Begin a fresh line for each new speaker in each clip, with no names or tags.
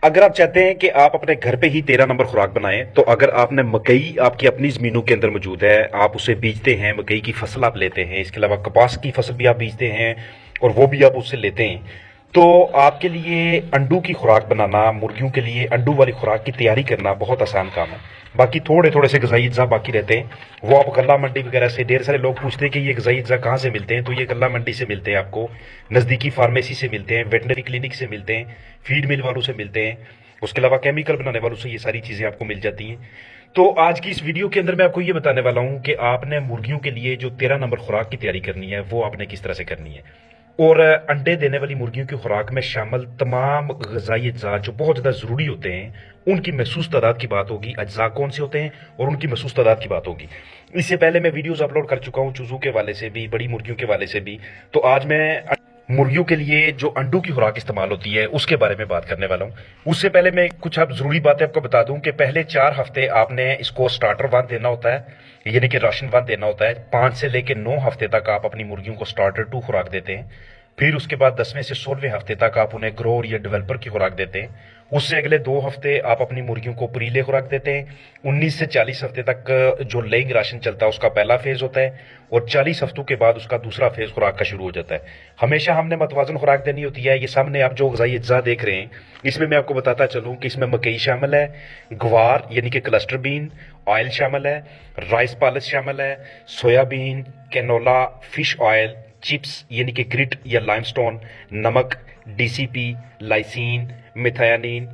अगर आप चाहते हैं कि आप अपने घर पे ही 13 नंबर खुराक बनाएं, तो अगर आपने मकई आपकी अपनी जमीनों के अंदर मौजूद है, आप उसे बीजते हैं, मकई की फसल आप लेते हैं, इसके अलावा कपास की फसल भी आप बीजते हैं और वो भी आप उससे लेते हैं, तो आपके लिए अंडों की खुराक बनाना, मुर्गियों के लिए अंडों वाली खुराक की तैयारी करना बहुत आसान काम है। बाकी थोड़े थोड़े से गजाई अज्जा बाकी रहते हैं, वो आप गल्ला मंडी वगैरह से, ढेर सारे लोग पूछते हैं कि ये गजाई अज्जा कहाँ से मिलते हैं, तो ये गल्ला मंडी से मिलते हैं, आपको नज़दीकी फार्मेसी से मिलते हैं, वेटनरी क्लिनिक से मिलते हैं, फीड मिल वालों से मिलते हैं, उसके अलावा केमिकल बनाने वालों से ये सारी चीज़ें आपको मिल जाती हैं। तो आज की इस वीडियो के अंदर मैं आपको ये बताने वाला हूँ कि आपने मुर्गियों के लिए जो 13 नंबर खुराक की तैयारी करनी है वो आपने किस तरह से करनी है, और अंडे देने वाली मुर्गियों की खुराक में शामिल तमाम ग़िज़ाई अज्जा जो बहुत ज़्यादा ज़रूरी होते हैं उनकी महसूस तादाद की बात होगी, अज्जा कौन से होते हैं और उनकी महसूस तादाद की बात होगी। इससे पहले मैं वीडियोस अपलोड कर चुका हूँ चूज़ों के वाले से भी, बड़ी मुर्गियों के वाले से भी, तो आज मैं मुर्गियों के लिए जो अंडों की खुराक इस्तेमाल होती है उसके बारे में बात करने वाला हूँ। उससे पहले मैं कुछ अब ज़रूरी बातें आपको बता दूं कि पहले 4 हफ्ते आपने इसको स्टार्टर वन देना होता है, यानी कि राशन वन देना होता है। 5 से लेकर 9 हफ्ते तक आप अपनी मुर्गियों को स्टार्टर 2 खुराक देते हैं। फिर उसके बाद 10वें से 16वें हफ्ते तक आप उन्हें ग्रोअर या डेवलपर की खुराक देते हैं। उससे अगले 2 हफ्ते आप अपनी मुर्गियों को प्रीले खुराक देते हैं। 19 से 40 हफ्ते तक जो लेइंग राशन चलता है उसका पहला फेज होता है, और 40 हफ्तों के बाद उसका दूसरा फेज खुराक का शुरू हो जाता है। हमेशा हमने मतवाजन खुराक देनी होती है। ये सामने आप जो ग़िज़ाई अज्जा देख रहे हैं, इसमें मैं आपको बताता चलूँ कि इसमें मकई शामिल है, ग्वार यानी कि क्लस्टर बीन, ऑयल शामिल है, राइस पालिश शामिल है, soybean, canola, fish oil, chips यानी कि ग्रिट या लाइमस्टोन, नमक, DCP, lysine, methionine,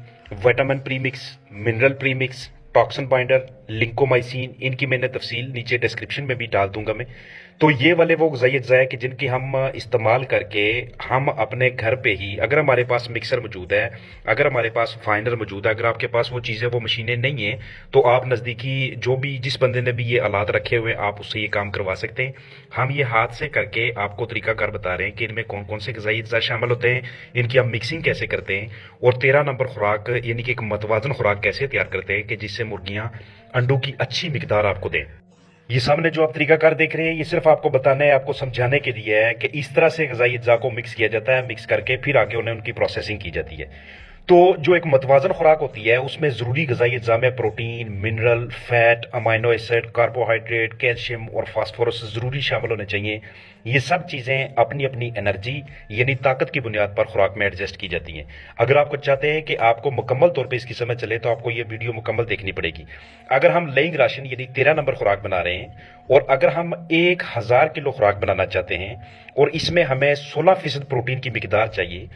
vitamin premix, mineral premix, toxin binder, lincomycin, इनकी मैंने तफसील नीचे डिस्क्रिप्शन में भी डाल दूंगा मैं। तो ये वाले वो ग़िज़ाई अज्जा है कि जिनकी हम इस्तेमाल करके हम अपने घर पे ही, अगर हमारे पास मिक्सर मौजूद है, अगर हमारे पास फाइनर मौजूद है, अगर आपके पास वो चीज़ें, वो मशीनें नहीं हैं, तो आप नज़दीकी जो भी, जिस बंदे ने भी ये आलात रखे हुए हैं, आप उससे ये काम करवा सकते हैं। हम ये हाथ से करके आपको तरीकाकार बता रहे हैं कि इनमें कौन कौन से ग़िज़ाई अज्जा शामिल होते हैं, इनकी हम मिक्सिंग कैसे करते हैं, और 13 नंबर खुराक यानी कि एक मतवाजन खुराक कैसे तैयार करते हैं कि जिससे मुर्गियाँ अंडों की अच्छी मिकदार आपको दें। ये सामने जो आप तरीकाकार देख रहे हैं, ये सिर्फ आपको बताने है, आपको समझाने के लिए है कि इस तरह से ग़िज़ाई अज्जा को मिक्स किया जाता है। मिक्स करके फिर आगे उन्हें उनकी प्रोसेसिंग की जाती है। तो जो एक मतवाजन खुराक होती है उसमें ज़रूरी ग़िज़ाई अज्जा में protein, mineral, fat, amino acid, carbohydrate, calcium और फास्फोरस ज़रूरी शामिल होने चाहिए। ये सब चीज़ें अपनी अपनी एनर्जी यानी ताकत की बुनियाद पर खुराक में एडजस्ट की जाती हैं। अगर आपको चाहते हैं कि आपको मुकम्मल तौर पे इसकी समझ चले, तो आपको ये वीडियो मुकम्मल देखनी पड़ेगी। अगर हम लेइंग राशन यानी 13 नंबर खुराक बना रहे हैं, और अगर हम 1000 किलो खुराक बनाना चाहते हैं और इसमें हमें 16% प्रोटीन की मिकदार चाहिए,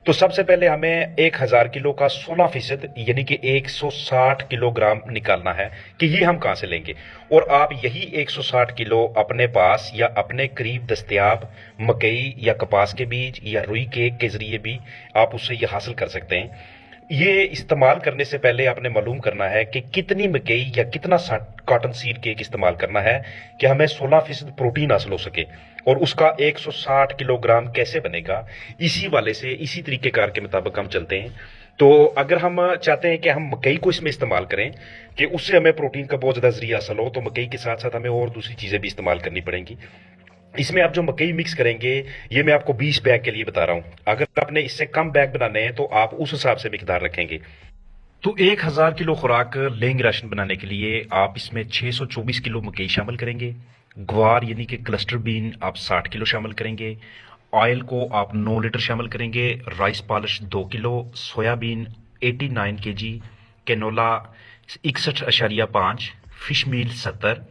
तो सबसे पहले हमें 1000 किलो का 16% यानी कि 160 किलोग्राम निकालना है कि ये हम कहाँ से लेंगे। और आप यही 160 किलो अपने पास या अपने करीब दस्तयाब मकई या कपास के बीज या रुई केक के जरिए भी आप उससे ये हासिल कर सकते हैं। ये इस्तेमाल करने से पहले आपने मालूम करना है कि कितनी मकई या कितना कॉटन सीड केक इस्तेमाल करना है कि हमें 16% प्रोटीन हासिल हो सके, और उसका 160 किलोग्राम कैसे बनेगा, इसी वाले से, इसी तरीकेकार के मुताबिक हम चलते हैं। तो अगर हम चाहते हैं कि हम मकई को इसमें इस्तेमाल करें कि उससे हमें प्रोटीन का बहुत ज़्यादा जरिया हासिल हो, तो मकई के साथ साथ हमें और दूसरी चीज़ें भी इस्तेमाल करनी पड़ेंगी। इसमें आप जो मकई मिक्स करेंगे, ये मैं आपको 20 बैग के लिए बता रहा हूँ। अगर आपने इससे कम बैग बनाने हैं तो आप उस हिसाब से मिकदार रखेंगे। तो 1000 किलो खुराक लेइंग राशन बनाने के लिए आप इसमें 624 किलो मकई शामिल करेंगे। ग्वार यानी कि क्लस्टर बीन आप 60 किलो शामिल करेंगे। ऑयल को आप 9 लीटर शामिल करेंगे। Rice polish 2 kilo, soybean 89 kg, canola 61.5, fish meal 70,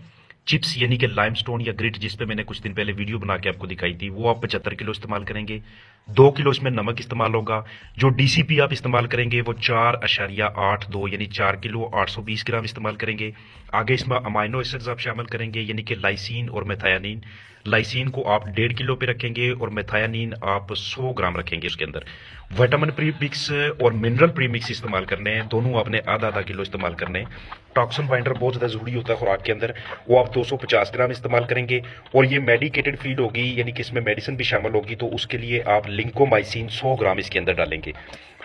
chips यानी कि लाइमस्टोन या ग्रिट, जिस पे मैंने कुछ दिन पहले वीडियो बना के आपको दिखाई थी, वो आप 75 किलो इस्तेमाल करेंगे। 2 किलो इसमें नमक इस्तेमाल होगा। जो डीसीपी आप इस्तेमाल करेंगे वो 4.82 यानी 4 किलो 820 ग्राम इस्तेमाल करेंगे। आगे इसमें अमाइनो एसिड्स आप शामिल करेंगे यानी कि लाइसिन और मेथायानिन। लाइसिन को आप 1.5 किलो पे रखेंगे और मेथायानिन आप 100 ग्राम रखेंगे उसके अंदर। विटामिन प्रीमिक्स और मिनरल प्रीमिक्स इस्तेमाल करने हैं, दोनों आपने आधा आधा किलो इस्तेमाल करने हैं। टॉक्सिन बाइंडर बहुत ज़्यादा ज़रूरी होता है खुराक के अंदर, वो आप 250 ग्राम इस्तेमाल करेंगे। और ये मेडिकेटेड फीड होगी यानी कि इसमें मेडिसिन भी शामिल होगी, तो उसके लिए आप लिंकोमाइसिन 100 ग्राम इसके अंदर डालेंगे।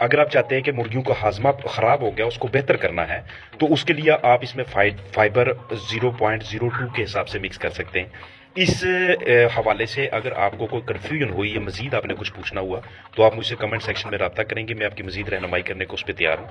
अगर आप चाहते हैं कि मुर्गियों का हाजमा ख़राब हो गया, उसको बेहतर करना है, तो उसके लिए आप इसमें फाइबर 0.02 के हिसाब से मिक्स कर सकते हैं। اس حوالے سے اگر آپ کو کوئی کنفیوژن ہوئی یا مزید آپ نے کچھ پوچھنا ہوا تو آپ مجھ سے کمنٹ سیکشن میں رابطہ کریں گے، میں آپ کی مزید رہنمائی کرنے کو اس پہ تیار ہوں۔